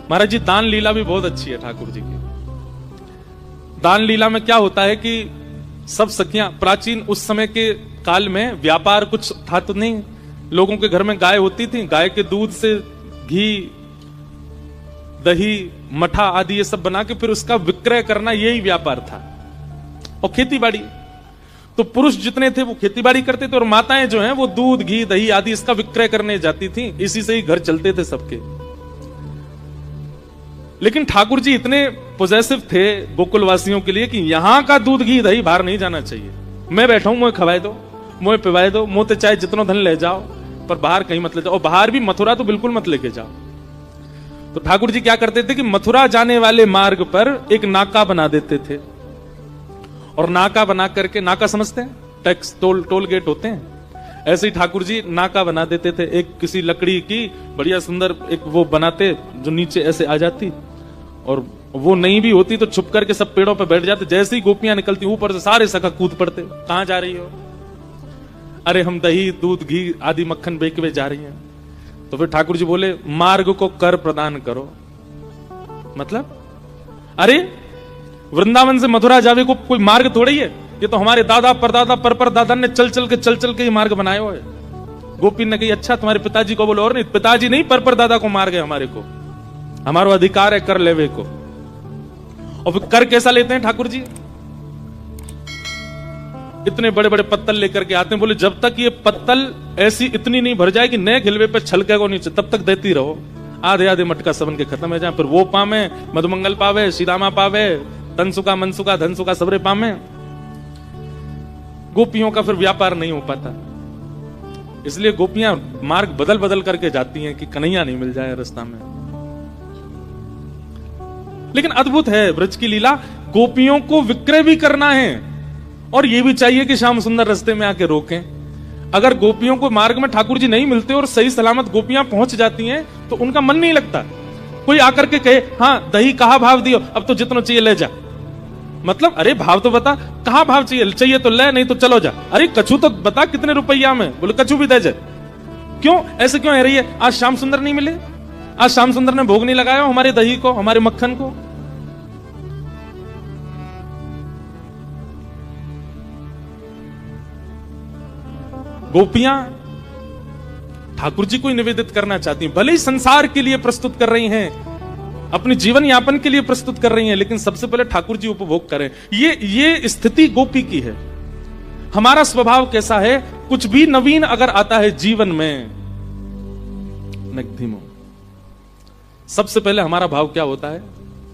महाराज जी दान लीला भी बहुत अच्छी है ठाकुर जी की। दान लीला में क्या होता है कि सब सखियां, प्राचीन उस समय के काल में व्यापार कुछ था तो नहीं, लोगों के घर में गाय होती थी, गाय के दूध से घी, दही, मठा आदि ये सब बना के फिर उसका विक्रय करना, यही व्यापार था। और खेती बाड़ी, तो पुरुष जितने थे वो खेती बाड़ी करते थे और माताएं जो हैं वो दूध, घी, दही आदि इसका विक्रय करने जाती थी। इसी से ही घर चलते थे सबके। लेकिन ठाकुर जी इतने पॉजिटिव थे गोकुल वासियों के लिए कि यहां का दूध, घी, दही बाहर नहीं जाना चाहिए। मैं बैठा हूं, मुझे खवाए दो, मुझे पिवाए दो, मुंह ते चाहे जितना धन ले जाओ, पर बाहर कहीं मत ले जाओ। और बाहर भी मथुरा तो बिल्कुल मत लेके जाओ। तो ठाकुर जी क्या करते थे कि मथुरा जाने वाले मार्ग पर एक नाका बना देते थे। और नाका बना करके, नाका समझते हैं, टैक्स टोल गेट होते हैं, ऐसे ही ठाकुर जी नाका बना देते थे। एक किसी लकड़ी की बढ़िया सुंदर एक वो बनाते जो नीचे ऐसे आ जाती, और वो नहीं भी होती तो छुप करके सब पेड़ों पर बैठ जाते। जैसे ही गोपियां निकलती ऊपर से सारे सखा कूद पड़ते, कहां जा रही हो? अरे हम दही, दूध, घी आदि मक्खन बेचवे जा रही हैं। तो फिर ठाकुर जी बोले मार्ग को कर प्रदान करो। मतलब अरे वृंदावन से मथुरा जावे को कोई मार्ग थोड़ी है, ये तो हमारे दादा परदादा पर दादा ने चल चल के ही मार्ग बनाए हुए। गोपी ने कही अच्छा तुम्हारे पिताजी को बोलो, और नहीं पिताजी नहीं पर दादा को मार्ग है हमारे को, हमारा अधिकार है कर लेवे को। और फिर कर कैसा लेते हैं ठाकुर जी? इतने बड़े बड़े पत्तल लेकर के आते हैं, बोले जब तक ये पत्तल ऐसी इतनी नहीं भर जाए कि नए खिलवे पे छलके को नीचे, तब तक देती रहो। आधे आधे मटका सबन के खत्म हो जाए, फिर वो पावे, मधुमंगल पावे, श्रीदामा पावे, तनसुका, मनसुका, धनसुका सबरे पावे। गोपियों का फिर व्यापार नहीं हो पाता, इसलिए गोपियां मार्ग बदल बदल करके जाती हैं कि कन्हैया नहीं मिल जाए रास्ता में। लेकिन अद्भुत है ब्रज की लीला, गोपियों को विक्रय भी करना है और ये भी चाहिए कि श्याम सुंदर रास्ते में आके रोकें। अगर गोपियों को मार्ग में ठाकुर जी नहीं मिलते और सही सलामत गोपियां पहुंच जाती हैं तो उनका मन नहीं लगता। कोई आकर के कहे हाँ दही कहा भाव दियो, अब तो जितना चाहिए ले जा। मतलब अरे भाव तो बता, कहां भाव चाहिए तो ले, नहीं तो चलो जा। अरे कछू तो बता कितने रुपया में, बोले कछू भी दे जा। क्यों ऐसे क्यों है रही है? आज श्याम सुंदर नहीं मिले, आज श्याम सुंदर ने भोग नहीं लगाया हमारे दही को, हमारे मक्खन को। गोपियां ठाकुर जी को ही निवेदित करना चाहती हैं, भले ही संसार के लिए प्रस्तुत कर रही हैं, अपने जीवन यापन के लिए प्रस्तुत कर रही हैं, लेकिन सबसे पहले ठाकुर जी उपभोग करें। ये स्थिति गोपी की है। हमारा स्वभाव कैसा है? कुछ भी नवीन अगर आता है जीवन में, नगधीमो, सबसे पहले हमारा भाव क्या होता है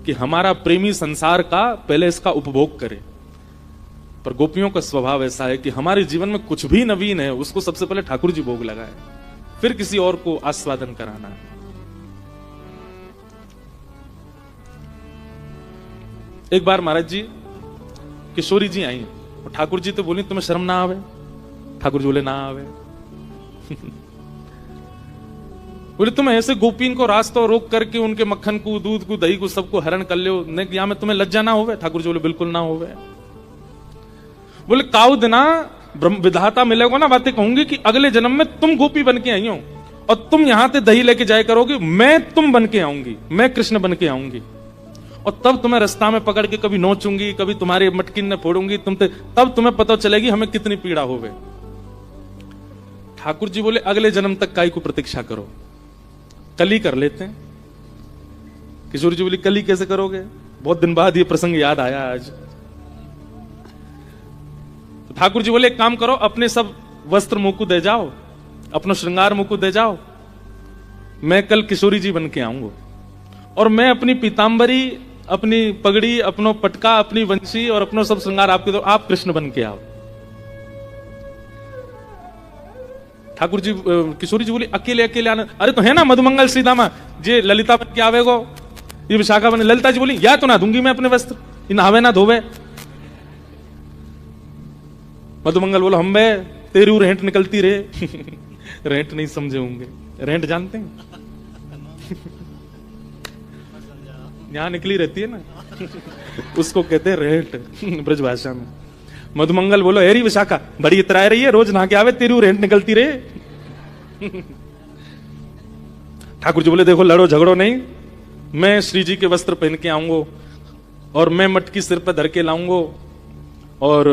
कि हमारा प्रेमी संसार का पहले इसका उपभोग करे। पर गोपियों का स्वभाव ऐसा है कि हमारे जीवन में कुछ भी नवीन है उसको सबसे पहले ठाकुर जी भोग लगाए, फिर किसी और को आस्वादन कराना है। एक बार महाराज जी किशोरी जी आई और ठाकुर जी तो बोली तुम्हें शर्म ना आवे? ठाकुर जी बोले ना आवे। बोले तुम ऐसे गोपीन को रास्ता रोक करके उनके मक्खन को, दूध को, दही को सबको हरण कर लो, यहां में तुम्हें लज्जा ना होवे? ठाकुर जी बोले बिल्कुल ना होवे। बोले काउ दिना विधाता मिलेगा ना, बातें कहूंगी कि अगले जन्म में तुम गोपी बन के आई हो और तुम यहां से दही लेके जाया करोगे, मैं तुम बन के आऊंगी, मैं कृष्ण बन के आऊंगी, और तब तुम्हें रास्ता में पकड़ के कभी नोचूंगी, कभी तुम्हारे मटकिन में फोड़ूंगी, तब तुम्हें पता चलेगी हमें कितनी पीड़ा होवे। ठाकुर जी बोले अगले जन्म तक काई को प्रतीक्षा करो, कल ही कर लेते हैं। किशोर जी बोली कल ही कैसे करोगे? बहुत दिन बाद ये प्रसंग याद आया आज। तो ठाकुर जी बोले एक काम करो, अपने सब वस्त्र मुंह को दे जाओ, अपना श्रृंगार मुंह को दे जाओ, मैं कल किशोरी जी बन के आऊंगा और मैं अपनी पीतांबरी, अपनी पगड़ी, अपनो पटका, अपनी वंशी और अपनो सब श्रृंगार आपके दो, आप कृष्ण बन के आओ। ठाकुर जी, किशोरी जी बोली अकेले अकेले आना? अरे तो है ना मधुमंगल श्रीदामा, जे ललिता बन के आवेगो, ये विशाखा बने। ललिता जी बोली या तो ना दूंगी मैं अपने वस्त्र, नहावे ना धोवे। मधुमंगल बोलो हम बे तेरी रेंट निकलती रे। रेंट नहीं समझे होंगे, रेंट जानते हैं? यहां निकली रहती है ना, उसको कहते हैं रेंट ब्रज भाषा में। मधुमंगल बोलो हेरी विशाखा बड़ी इतरा रही है, रोज नहा के आवे, तेरी रेंट निकलती रे। ठाकुर जी बोले देखो लड़ो झगड़ो नहीं, मैं श्री जी के वस्त्र पहन के आऊंगा और मैं मटकी सिर पर धर के लाऊंगा और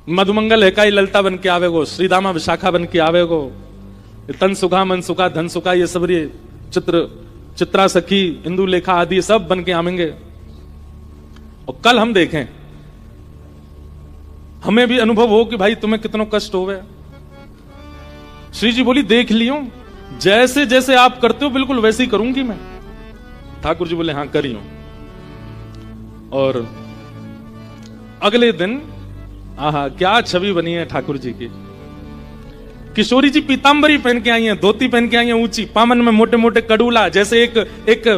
मधुमंगल हेकाई ललता बन के आवेगो, श्रीदामा विशाखा बन के आवेगो, तन सुखा मन सुखा धन सुखा, ये सब ये चित्रा सखी इंदु लेखा आदि सब बन के आवेंगे। और कल हम देखें, हमें भी अनुभव हो कि भाई तुम्हें कितना कष्ट होवे। श्री जी बोली देख लियो, जैसे जैसे आप करते हो बिल्कुल वैसे ही करूंगी मैं। ठाकुर जी बोले हाँ करियो। और अगले दिन आहा क्या छवि बनी है ठाकुर जी की। किशोरी जी पीतांबरी पहन के आई हैं, धोती पहन के आई हैं ऊंची, पामन में मोटे मोटे कड़ूला, जैसे एक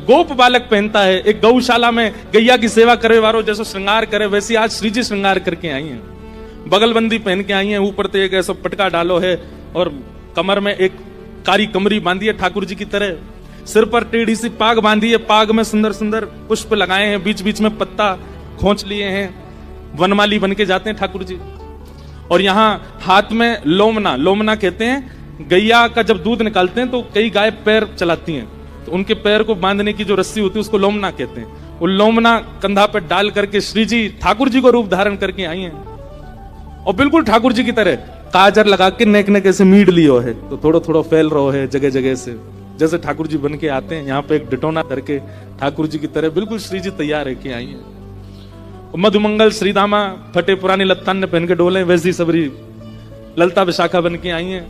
गोप बालक पहनता है, एक गौशाला में गैया की सेवा करे वारो जैसे श्रृंगार करे, वैसे आज श्री जी श्रृंगार करके आई हैं। बगलबंदी पहन के आई हैं, ऊपर तो एक ऐसा पटका डालो है और कमर में एक कारी कमरी बांधी है ठाकुर जी की तरह, सिर पर टेढ़ी सी पाग बांधी है, पाग में सुंदर सुंदर पुष्प लगाए हैं, बीच बीच में पत्ता खोंच लिए हैं, वनमाली बन के जाते हैं ठाकुर जी। और यहाँ हाथ में लोमना, लोमना कहते हैं गैया का जब दूध निकालते हैं तो कई गाय पैर चलाती हैं, तो उनके पैर को बांधने की जो रस्सी होती है उसको लोमना कहते हैं। वो लोमना कंधा पे डाल करके श्री जी ठाकुर जी को रूप धारण करके आई हैं और बिल्कुल ठाकुर जी की तरह काजर लगा के नेक नेक ऐसे मीड लियो है, तो थोड़ा थोड़ा फैल रहो है जगह जगह से, जैसे ठाकुर जी बन के आते हैं। यहाँ पे एक डिटोना करके ठाकुर जी की तरह बिल्कुल श्री जी तैयार है कि आई है। मधुमंगल श्रीदामा फटे पुरानी लत्तान ने पहन के डोले, वैसी सबरी ललता विशाखा बन के आई हैं।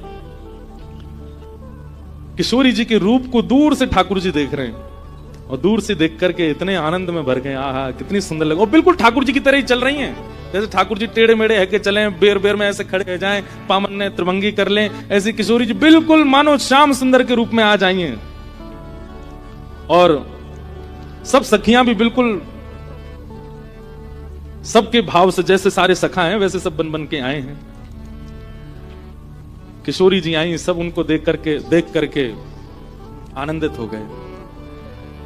किशोरी जी के रूप को दूर से ठाकुर जी देख रहे हैं और दूर से देख करके इतने आनंद में भर गए, आहा कितनी सुंदर लगे। और बिल्कुल ठाकुर जी की तरह ही चल रही हैं, जैसे ठाकुर जी टेढ़े मेढ़े है के चले, बेर बेर में ऐसे खड़े हो जाएं, पामन ने त्रिभंगी कर लें, ऐसी किशोरी जी बिल्कुल मानो श्याम सुंदर के रूप में आ जाई हैं। और सब सखियां भी बिल्कुल सबके भाव से, जैसे सारे सखा हैं वैसे सब बन बन के आए हैं। किशोरी जी आई, सब उनको देख करके आनंदित हो गए।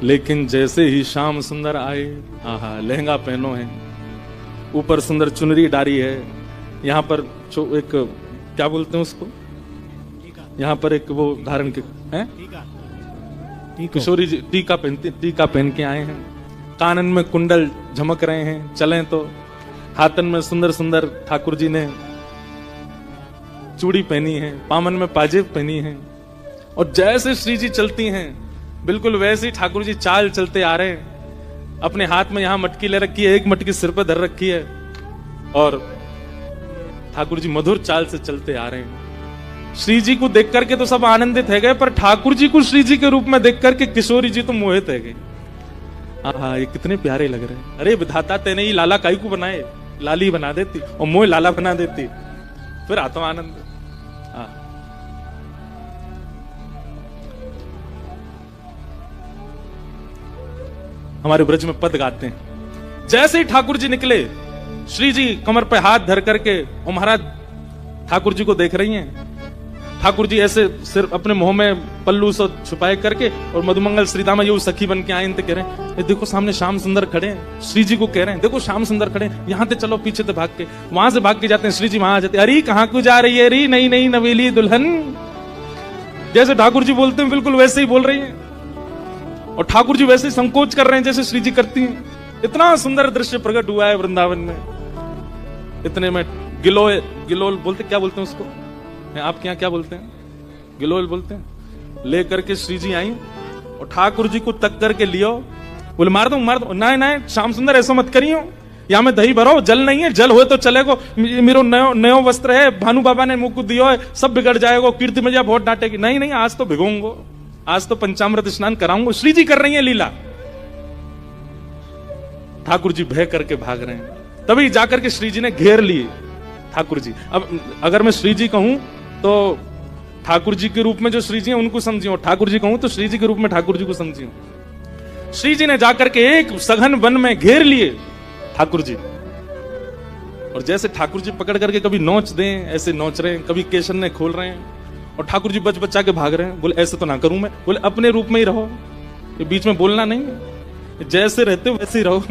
लेकिन जैसे ही श्याम सुंदर आए, आहा लहंगा पहनो है, ऊपर सुंदर चुनरी डारी है, यहाँ पर एक क्या बोलते हैं उसको, यहाँ पर एक वो धारण के हैं, किशोरी जी टीका पहन के आए हैं, कानन में कुंडल झमक रहे हैं, चलें तो हाथन में सुंदर सुंदर ठाकुर जी ने चूड़ी पहनी है, पामन में पाजेब पहनी है। और जैसे श्री जी चलती हैं बिल्कुल वैसे ही ठाकुर जी चाल चलते आ रहे हैं। अपने हाथ में यहाँ मटकी ले रखी है, एक मटकी सिर पर धर रखी है और ठाकुर जी मधुर चाल से चलते आ रहे हैं। श्री जी को देख करके तो सब आनंदित है गए, पर ठाकुर जी को श्री जी के रूप में देख करके किशोरी जी तो मोहित है गए। आहा ये कितने प्यारे लग रहे हैं। अरे विधाता तेने ही लाला काई को बनाए, लाली बना देती और मोह लाला बना देती, फिर आता आनंद। हमारे ब्रज में पद गाते हैं, जैसे ही ठाकुर जी निकले, श्री जी कमर पे हाथ धर करके और महाराज ठाकुर जी को देख रही हैं। ठाकुर जी ऐसे सिर अपने मुंह में पल्लू से छुपाए करके, और मधुमंगल श्रीदामा ये सखी बन के आए, कह रहे हैं देखो सामने श्याम सुंदर खड़े हैं। श्री जी को कह रहे हैं देखो श्याम सुंदर खड़े हैं, यहाँ से चलो, पीछे से भाग के, वहां से भाग के जाते हैं। श्री जी वहां आ जाते, अरे कहाँ को जा रही है, अरे नई नई नवेली दुल्हन, जैसे ठाकुर जी बोलते हैं बिल्कुल वैसे ही बोल रही है। और ठाकुर जी वैसे ही संकोच कर रहे हैं जैसे श्री जी करती हैं। इतना सुंदर दृश्य प्रकट हुआ है वृंदावन में। इतने में गिलोल बोलते, क्या बोलते हैं उसको, आपके यहाँ क्या बोलते हैं, गिलोल बोलते हैं, ले करके श्री जी आई और ठाकुर जी को तक करके लियो, बोले मार दो, नहीं श्याम सुंदर ऐसा मत करियो, यहाँ में दही भरो, जल नहीं है, जल हो तो चलेगो, मेरो नयो वस्त्र है, भानु बाबा ने मुझको दियो है, सब बिगड़ जाएगा, कीर्ति में जा बहुत डांटेगी। नहीं आज तो भिगोंगो, आज तो पंचामृत स्नान कराऊंगा। श्री जी कर रही है लीला। ठाकुर जी भय करके भाग रहे हैं, तभी जाकर के श्री जी ने घेर लिए ठाकुर जी। अब अगर मैं श्री जी कहूं तो ठाकुर जी के रूप में जो श्री जी हैं उनको समझियो, ठाकुर जी कहूं तो श्री जी के रूप में ठाकुर जी को समझियो। श्री जी ने जाकर के एक सघन वन में घेर लिए ठाकुर जी, और जैसे ठाकुर जी पकड़ करके कभी नोच दें, ऐसे नोच रहे हैं, कभी केशन ने खोल रहे हैं, और ठाकुर जी बच बचा के भाग रहे हैं। बोले ऐसे तो ना करूं मैं, बोले अपने रूप में ही रहो, ये बीच में बोलना नहीं, जैसे रहते हो वैसे ही रहो।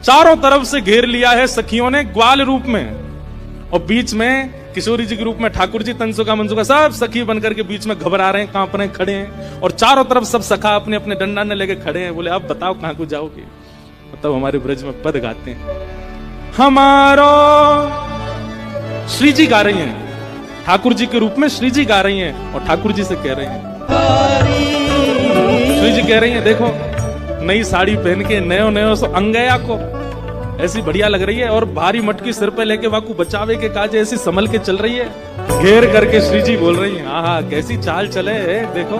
चारों तरफ से घेर लिया है सखियों ने ग्वाल रूप में, और बीच में किशोरी जी के रूप में ठाकुर जी तंसुका मनसुका सब सखी बनकर के बीच में घबरा रहे हैं, कांप रहे हैं, खड़े हैं, और चारों तरफ सब सखा अपने अपने डंडा ने लेके खड़े हैं। बोले अब बताओ कहां को जाओगे? मतलब हमारे ब्रज में पद गाते हैं, हमारो श्री जी गा रही हैं, ठाकुर जी के रूप में श्री जी गा रही हैं, और ठाकुर जी से कह रहे हैं, श्री जी कह रही हैं देखो नई साड़ी पहन के नयो नयो सो अंगया को ऐसी बढ़िया लग रही है, और भारी मटकी सिर पे लेके वाकू बचावे के काजे ऐसी संभल के चल रही है। घेर करके श्री जी बोल रही हैं, आहा कैसी चाल चले है, देखो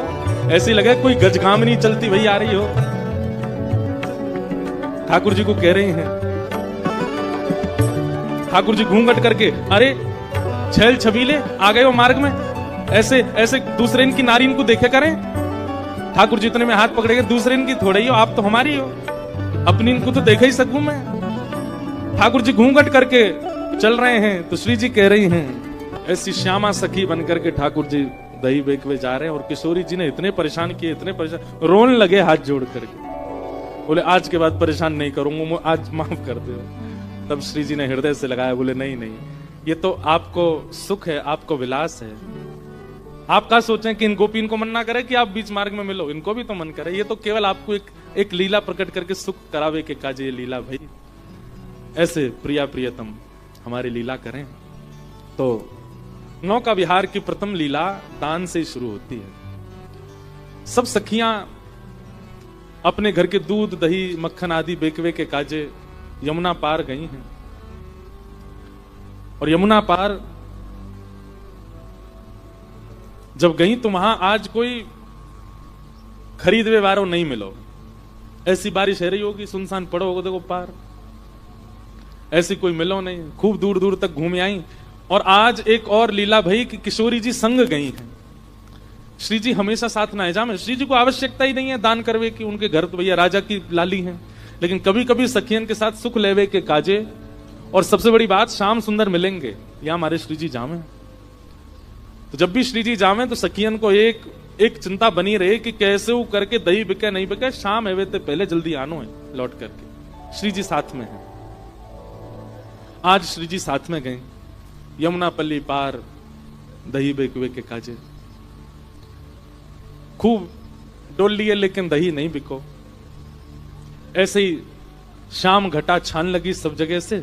ऐसी लगे कोई गजगाम नहीं चलती वही आ रही हो। ठाकुर जी को कह रही हैं, ठाकुर जी घूंघट करके, अरे छेल छबीले आ गए हो मार्ग में, ऐसे ऐसे दूसरे इनकी नारी इनको देखे करें। ठाकुर जी इतने में हाथ पकड़ेंगे, दूसरे इनकी थोड़े ही हो, आप तो हमारी हो, अपनी इनको तो देख ही सकूं मैं। ठाकुर जी घूंघट करके चल रहे हैं, तो श्री जी कह रही हैं, ऐसी श्यामा सखी बनकर के ठाकुर जी दही बेकवे जा रहे हैं, और किशोरी जी ने इतने परेशान किए, इतने परेशान, रोने लगे हाथ जोड़ करके। बोले आज के बाद परेशान नहीं करूंगा, आज माफ कर दो। तब श्री जी ने हृदय से लगाया, बोले नहीं नहीं, ये तो आपको सुख है, आपको विलास है। आप क्या सोचें कि इन गोपीन को मन ना करे कि आप बीच मार्ग में मिलो, इनको भी तो मन करे। ये तो केवल आपको एक लीला प्रकट करके सुख करावे के काजे ये लीला भाई। ऐसे प्रिया प्रियतम हमारी लीला करें। तो नौका विहार की प्रथम लीला दान से शुरू होती है। सब सखियां अपने घर के दूध दही मक्खन आदि बेकवे के काजे यमुना पार गई हैं, और यमुना पार जब गई तो वहां आज कोई खरीदवे वालों नहीं मिलो। ऐसी बारिश है रही होगी, सुनसान पड़ो होगा, देखो पार ऐसी कोई मिलो नहीं। खूब दूर दूर तक घूम आई। और आज एक और लीला भई कि किशोरी जी संग गई हैं। श्री जी हमेशा साथ ना जा में, श्री जी को आवश्यकता ही नहीं है दान करवे की, उनके घर तो भैया राजा की लाली हैं, लेकिन कभी कभी सखियन के साथ सुख लेवे के काजे। और सबसे बड़ी बात, श्याम सुंदर मिलेंगे, या हमारे श्री जी जामे। तो जब भी श्री जी जामे तो सखियन को एक चिंता बनी रहे कि कैसे वो करके दही बिके नहीं बिके, शाम एवे ते पहले जल्दी आनो है लौट करके। श्री जी साथ में है। आज श्री जी साथ में गए, यमुना पल्ली पार दही बेकवे के काजे। खूब डोल लिए लेकिन दही नहीं बिको। ऐसे ही शाम घटा छान लगी सब जगह से।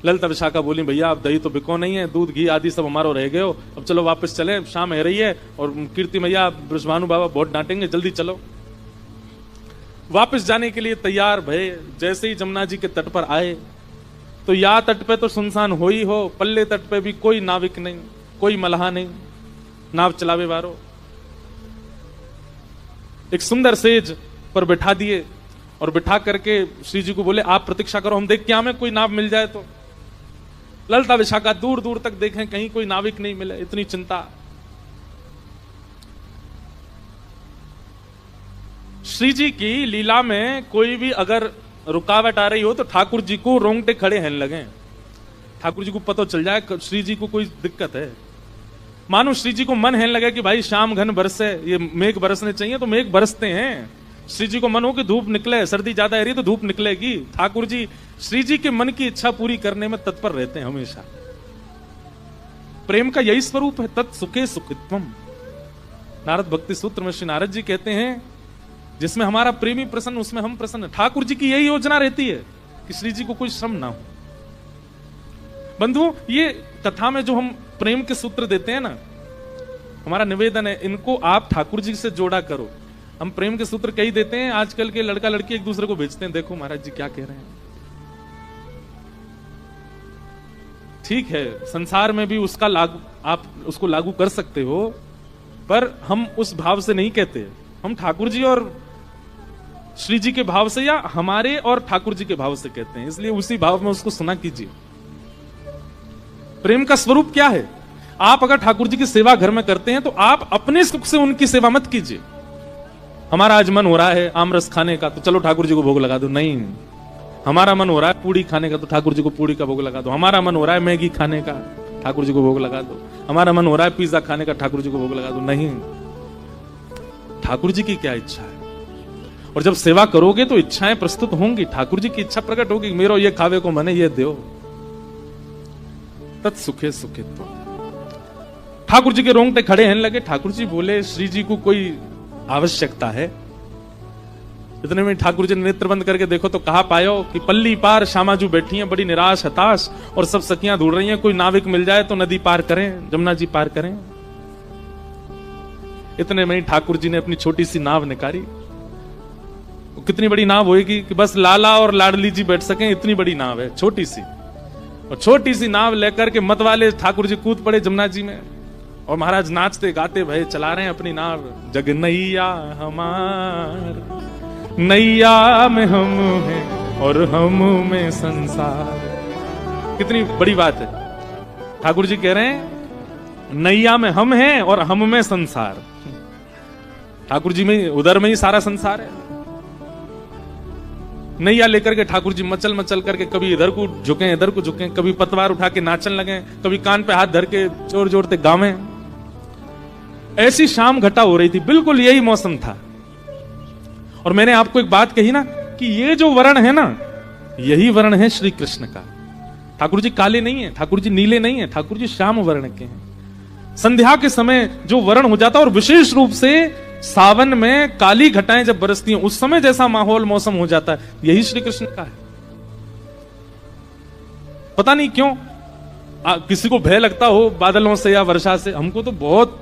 ललिता विशाखा बोली, भैया अब दही तो बिको नहीं है, दूध घी आदि सब हमारो रह गए हो, अब चलो वापस चले, शाम है रही है, और कीर्ति मैया ब्रजभानु बाबा बहुत डांटेंगे, जल्दी चलो। वापस जाने के लिए तैयार भये। जैसे ही जमुना जी के तट पर आए तो या तट पे तो सुनसान हो ही हो, पल्ले तट पे भी कोई नाविक नहीं, कोई मल्हा नहीं, नाव चलावे वारो। एक सुंदर सेज पर बिठा दिए, और बिठा करके श्री जी को बोले आप प्रतीक्षा करो, हम देख क्या हमें कोई नाव मिल जाए तो। ललिता विशाखा दूर दूर तक देखें, कहीं कोई नाविक नहीं मिले, इतनी चिंता। श्री जी की लीला में कोई भी अगर रुकावट आ रही हो तो ठाकुर जी को रोंगटे खड़े हैं लगे। ठाकुर जी को पता चल जाए श्री जी को कोई दिक्कत है। मानो श्री जी को मन है लगे कि भाई शाम घन बरसे, ये मेघ बरसने चाहिए तो मेघ बरसते हैं। श्री जी को मन हो कि धूप निकले, सर्दी ज्यादा है रही तो धूप निकलेगी। ठाकुर जी श्री जी के मन की इच्छा पूरी करने में तत्पर रहते हैं हमेशा। प्रेम का यही स्वरूप है, तत् सुखे सुखित्वम। नारद भक्ति सूत्र में श्री नारद जी कहते हैं, जिसमें हमारा प्रेमी प्रसन्न उसमें हम प्रसन्न। ठाकुर जी की यही योजना रहती है कि श्री जी को कोई श्रम ना हो। बंधुओं, ये कथा में जो हम प्रेम के सूत्र देते हैं ना, हमारा निवेदन है इनको आप ठाकुर जी से जोड़ा करो। हम प्रेम के सूत्र कही देते हैं, आजकल के लड़का लड़की एक दूसरे को भेजते हैं, देखो महाराज जी क्या कह रहे हैं। ठीक है, संसार में भी उसका लागू, आप उसको लागू कर सकते हो, पर हम उस भाव से नहीं कहते। हम ठाकुर जी और श्री जी के भाव से, या हमारे और ठाकुर जी के भाव से कहते हैं, इसलिए उसी भाव में उसको सुना कीजिए। प्रेम का स्वरूप क्या है? आप अगर ठाकुर जी की सेवा घर में करते हैं तो आप अपने सुख से उनकी सेवा मत कीजिए। हमारा आज मन हो रहा है आमरस खाने का तो चलो ठाकुर जी को भोग लगा दो, नहीं। हमारा मन हो रहा है पूड़ी खाने का तो ठाकुर जी को पूड़ी का भोग लगा दो। हमारा मन हो रहा है मैगी खाने का, ठाकुर जी को भोग लगा दो। हमारा मन हो रहा है पिज्जा खाने का, ठाकुर जी को भोग लगा दो, नहीं। ठाकुर जी की क्या इच्छा है? और जब सेवा करोगे तो इच्छाएं प्रस्तुत होंगी, ठाकुर जी की इच्छा प्रकट होगी, मेरो ये खावे को मने ये दो। तत्सुखे सुखित्व। ठाकुर जी के रोंगटे खड़े हैं लगे। ठाकुर जी बोले, श्री जी को कोई आवश्यकता है? इतने में ठाकुर जी ने नेत्र बंद करके देखो तो कहा पायो कि पल्ली पार श्यामाजू बैठी हैं, बड़ी निराश हताश, और सब सखियां ढूंढ रही हैं कोई नाविक मिल जाए तो नदी पार करें, जमुना जी पार करें। इतने में ठाकुर जी ने अपनी छोटी सी नाव निकाली। कितनी बड़ी नाव होगी कि बस लाला और लाडली जी बैठ सकें, इतनी बड़ी नाव है, छोटी सी। और छोटी सी नाव लेकर के मत वाले ठाकुर जी कूद पड़े जमुना जी में, और महाराज नाचते गाते भय चला रहे हैं अपनी नाव। जग नैया हमार, नैया में हम हैं और हम में संसार। कितनी बड़ी बात है। ठाकुर जी कह रहे हैं नैया में हम हैं और हम में संसार। ठाकुर जी में उधर में ही सारा संसार है। नैया लेकर के ठाकुर जी मचल मचल करके कभी इधर को झुके इधर को झुके, कभी पतवार उठा के नाचन लगे, कभी कान पे हाथ धर के जोर जोर से गावे। ऐसी शाम घटा हो रही थी, बिल्कुल यही मौसम था। और मैंने आपको एक बात कही ना कि ये जो वर्ण है ना, यही वर्ण है श्री कृष्ण का। ठाकुर जी काले नहीं है, ठाकुर जी नीले नहीं है, ठाकुर जी श्याम वर्ण के हैं। संध्या के समय जो वर्ण हो जाता है, और विशेष रूप से सावन में काली घटाएं जब बरसती हैं, उस समय जैसा माहौल मौसम हो जाता है, यही श्री कृष्ण का है। पता नहीं क्यों किसी को भय लगता हो बादलों से या वर्षा से, हमको तो बहुत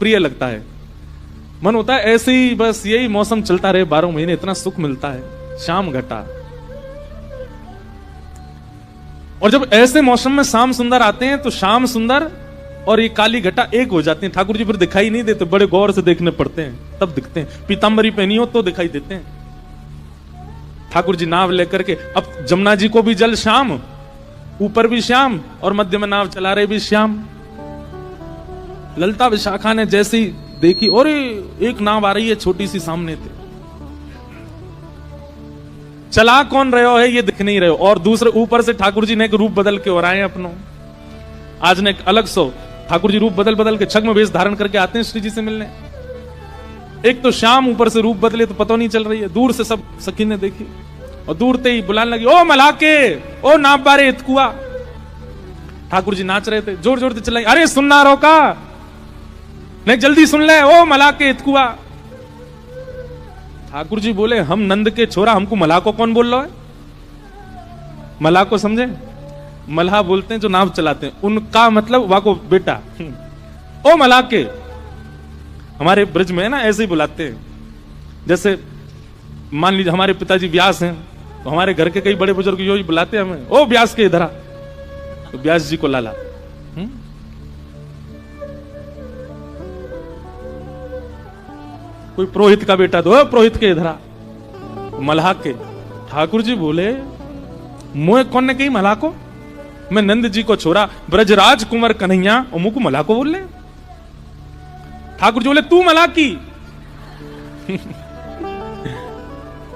प्रिय लगता है। मन होता है ऐसे ही बस यही मौसम चलता रहे 12 महीने, इतना सुख मिलता है। शाम घटा, और जब ऐसे मौसम में शाम सुंदर आते हैं तो शाम सुंदर और ये काली घटा एक हो जाती है। ठाकुर जी फिर दिखाई नहीं देते, बड़े गौर से देखने पड़ते हैं, तब दिखते हैं। पीतांबरी पहनी हो तो दिखाई देते हैं। ठाकुर जी नाव लेकर के, अब जमुना जी को भी जल श्याम, ऊपर भी श्याम, और मध्य में नाव चला रहे भी श्याम। ललिता विशाखा ने जैसी देखी, और एक नाव आ रही है छोटी सी सामने से, चला कौन रहे हो है ये दिख नहीं रहे हो, और दूसरे ऊपर से ठाकुर जी ने एक रूप बदल के और आए अपनों। आज ने एक अलग सो ठाकुर जी रूप बदल बदल के छद्म वेश धारण करके आते हैं श्री जी से मिलने। एक तो शाम ऊपर से रूप बदले तो पता नहीं चल रही है। दूर से सब सखी ने देखी और दूर से ही बुलाने लगी, ओ मलाके, ओ नाप बारे इतकुआ। ठाकुर जी नाच रहे थे, जोर जोर से चिल्लाई, अरे सुनना रोका नहीं, जल्दी सुन ले, ओ मलाके इतकुआ। ठाकुर जी बोले, हम नंद के छोरा, हमको मलाको कौन बोल रहा है? मलाको समझे? मल्हा बोलते हैं जो नाव चलाते हैं, उनका मतलब वाको बेटा। ओ मलाके, हमारे ब्रज में है ना ऐसे ही बुलाते हैं। जैसे मान लीजिए हमारे पिताजी व्यास हैं, तो हमारे घर के कई बड़े बुजुर्ग यो ही बुलाते हैं हमें, ओ व्यास के इधर आ, तो व्यास जी को लाला। कोई पुरोहित का बेटा तो पुरोहित के इधर आ, मल्हा के। ठाकुर जी बोले, मोए कौन ने कही मल्हा को? मैं नंद जी को छोरा ब्रजराज कुंवर कन्हैया, और मुझको मल्हा को बोल ले। ठाकुर जी बोले, तू मल्हा की?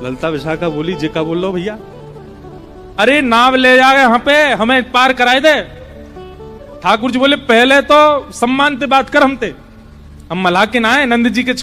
ललिता विशाखा बोली, जे का बोल लो भैया? अरे नाव ले जा यहां पे, हमें पार कराए दे। ठाकुर जी बोले, पहले तो सम्मान से बात कर, हमते हम मल्हा के ना है, नंद जी के